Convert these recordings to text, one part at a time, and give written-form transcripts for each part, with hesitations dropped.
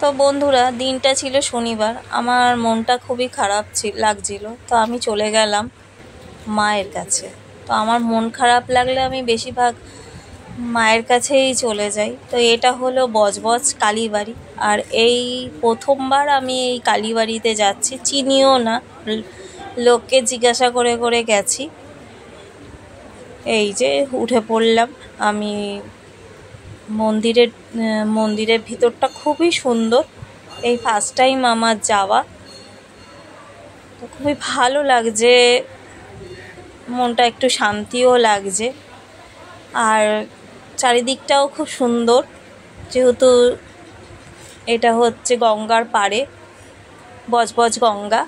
তো বন্ধুরা, দিনটা ছিল শনিবার। আমার মনটা খুবই খারাপ লাগছিল। তো আমি চলে গেলাম মায়ের কাছে। তো আমার মন খারাপ লাগলে আমি বেশিরভাগ মায়ের কাছেই চলে যাই। তো এটা হলো বজবজ কালীবাড়ি। আর এই প্রথমবার আমি এই কালীবাড়িতে যাচ্ছি, চিনিও না, লোককে জিজ্ঞাসা করে করে গেছি। এই যে উঠে পড়লাম আমি। মন্দিরের ভিতরটা খুবই সুন্দর। এই ফার্স্ট টাইম আমার যাওয়া, তো খুবই ভালো লাগছে, মনটা একটু শান্তিও লাগছে। আর চারিদিকটাও খুব সুন্দর, যেহেতু এটা হচ্ছে গঙ্গার পাড়ে, বজবজ গঙ্গা।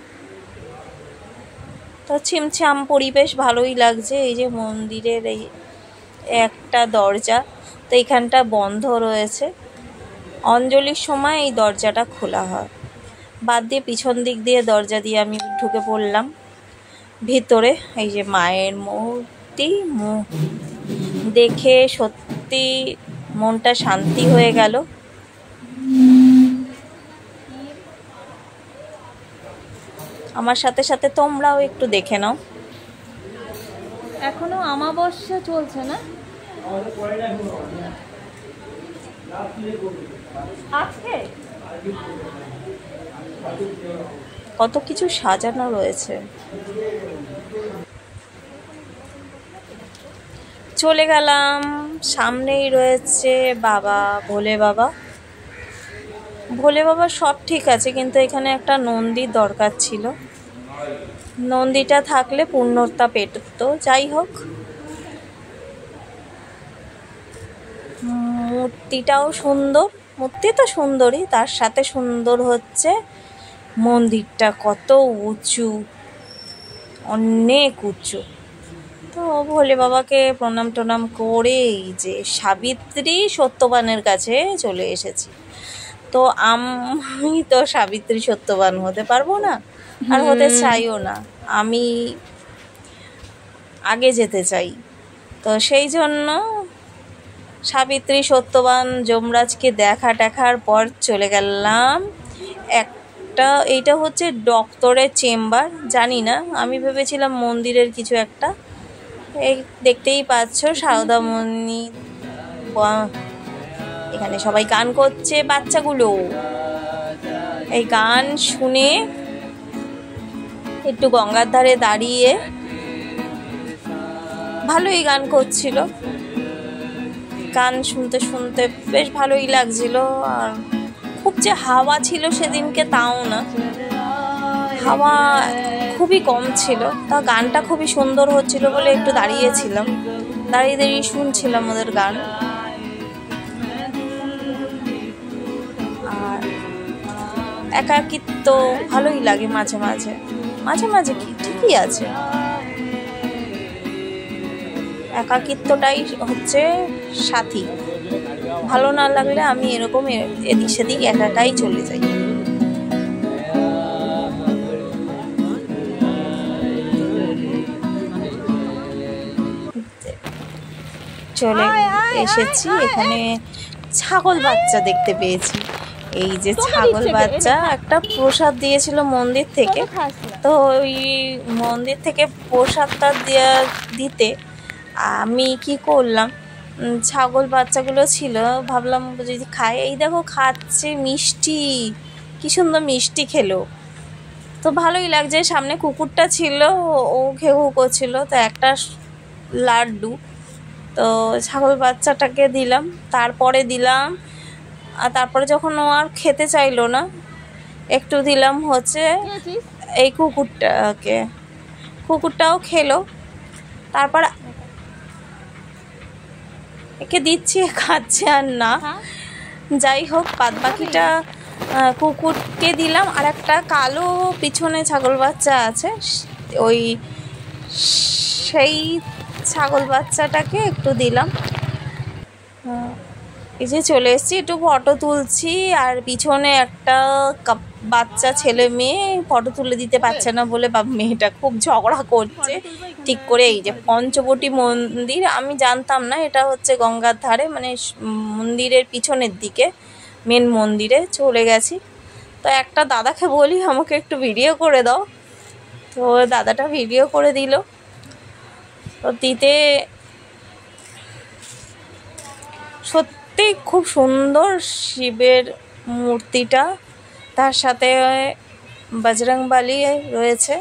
তো ছিমছাম পরিবেশ, ভালোই লাগছে। এই যে মন্দিরের এই একটা দরজা, তো এইখানটা বন্ধ রয়েছে। অঞ্জলির সময় এই দরজাটা খোলা হয়। বাদ দিয়ে পিছন দিক দিয়ে দরজা দিয়ে আমি ঢুকে পড়লাম ভিতরে। এই যে মায়ের মূর্তি, দেখে সত্যি মনটা শান্তি হয়ে গেল। আমার সাথে সাথে তোমরাও একটু দেখে নাও। এখনো অমাবস্যা চলছে না? আজকে কত কিছু সাজানো রয়েছে। চলে গেলাম, সামনেই রয়েছে বাবা, ভোলে বাবা। ভোলে বাবা সব ঠিক আছে, কিন্তু এখানে একটা নন্দীর দরকার ছিল। নন্দীটা থাকলে পূর্ণতা পেত। যাই হোক, মূর্তিটাও সুন্দর। মূর্তি তো সুন্দরই, তার সাথে সুন্দর হচ্ছে মন্দিরটা। কত উঁচু, অনেক উঁচু। তো ভোলে বাবাকে প্রণাম টনাম করে এই যে সাবিত্রী সত্যবানের কাছে চলে এসেছি। তো আমি তো সাবিত্রী সত্যবান হতে পারবো না, আর হতে চাইও না। আমি আগে যেতে চাই। তো সেই জন্য সাবিত্রী সত্যবান যমরাজকে দেখার পর চলে গেলাম এইটা হচ্ছে ডক্টরের চেম্বার। জানি না, আমি ভেবেছিলাম মন্দিরের কিছু একটা। এই দেখতেই পাচ্ছ সারদামণি, এখানে সবাই গান করছে, বাচ্চাগুলো। এই গান শুনে একটু গঙ্গার ধারে দাঁড়িয়ে, ভালোই গান করছিল। গান শুনতে শুনতে বেশ ভালোই লাগছিল। আর খুব যে হাওয়া ছিল সেদিনকে, তাও না, হাওয়া খুবই কম ছিল। তা গানটা খুবই সুন্দর হচ্ছিল বলে একটু দাঁড়িয়েছিলাম, দাঁড়িয়ে শুনছিলাম ওদের গান। আর একাকিত্ব ভালোই লাগে মাঝে মাঝে কি ঠিকই আছে। একাকিত্বটাই হচ্ছে সাথী। ভালো না লাগলে আমি এরকম এদিক সেদিক একাই চলে যাই। চলে এসেছি, এখানে ছাগল বাচ্চা দেখতে পেয়েছি। এই যে ছাগল বাচ্চা, একটা প্রসাদ দিয়েছিল মন্দির থেকে। তো ওই মন্দির থেকে প্রসাদটা দিতে আমি কি করলাম, ছাগল বাচ্চাগুলো ছিল, ভাবলাম যদি খাই। এই দেখো খাচ্ছে মিষ্টি, কি সুন্দর মিষ্টি খেলো। তো ভালোই লাগছে। সামনে কুকুরটা ছিল, ও ঘেউ করছিল। তো একটা লাড্ডু তো ছাগল বাচ্চাটাকে দিলাম, তারপরে দিলাম। আর তারপরে যখন ও আর খেতে চাইলো না, একটু দিলাম হচ্ছে এই কুকুরটাকে। কুকুরটাও খেলো। তারপর একে দিচ্ছি, খাচ্ছে আর না। যাই হোক, বাদ বাকিটা কুকুরকে দিলাম। আর একটা কালো পিছনে ছাগল বাচ্চা আছে, সেই ছাগল বাচ্চাটাকে একটু দিলাম। এই যে চলে এসেছি, একটু ফটো তুলছি। আর পিছনে একটা বাচ্চা ছেলে মেয়ে ফটো তুলে দিতে পারছে না বলে মেয়েটা খুব ঝগড়া করছে ঠিক করে। এই যে পঞ্চবটী মন্দির, আমি জানতাম না এটা হচ্ছে গঙ্গার ধারে, মানে মন্দিরের পিছনের দিকে। মেন মন্দিরে চলে গেছি। তো একটা দাদাকে বলি আমাকে একটু ভিডিও করে দাও, তো দাদাটা ভিডিও করে দিল। তো দিতে সত্যি খুব সুন্দর শিবের মূর্তিটা, তার সাথে বজরংবলী রয়েছে।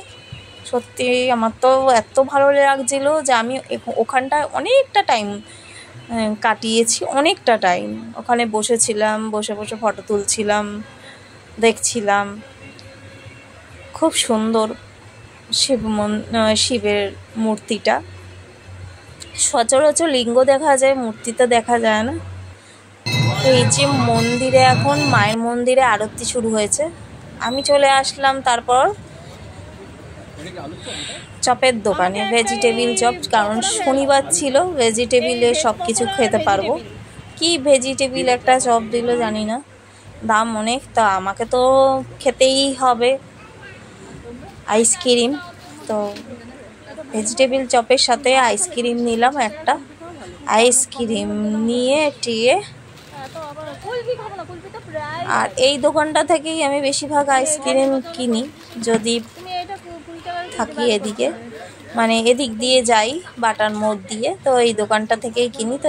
সত্যি আমার তো এত ভালো লাগছিল যে আমি ওখানটায় অনেকটা টাইম কাটিয়েছি, অনেকটা টাইম ওখানে বসেছিলাম, বসে বসে ফটো তুলছিলাম, দেখছিলাম। খুব সুন্দর শিবের মূর্তিটা। সচরাচর লিঙ্গ দেখা যায়, মূর্তি তো দেখা যায় না। এই যে মন্দিরে এখন মায়ের মন্দিরে আরতি শুরু হয়েছে, আমি চলে আসলাম তারপর চপের দোকানে, ভেজিটেবিল চপ, কারণ শনিবার ছিল, ভেজিটেবিলে সব কিছু খেতে পারবো। কি ভেজিটেবিল একটা চপ দিল জানি না, দাম অনেক, তা আমাকে তো খেতেই হবে। আইসক্রিম, তো ভেজিটেবিল চপের সাথে আইসক্রিম নিলাম একটা। আইসক্রিম নিয়ে টিয়ে, আর এই দোকানটা থেকেই আমি বেশিরভাগ আইসক্রিম কিনি যদি থাকি এদিকে, মানে এদিক দিয়ে যাই বাটার মোড় দিয়ে, তো এই দোকানটা থেকেই কিনি। তো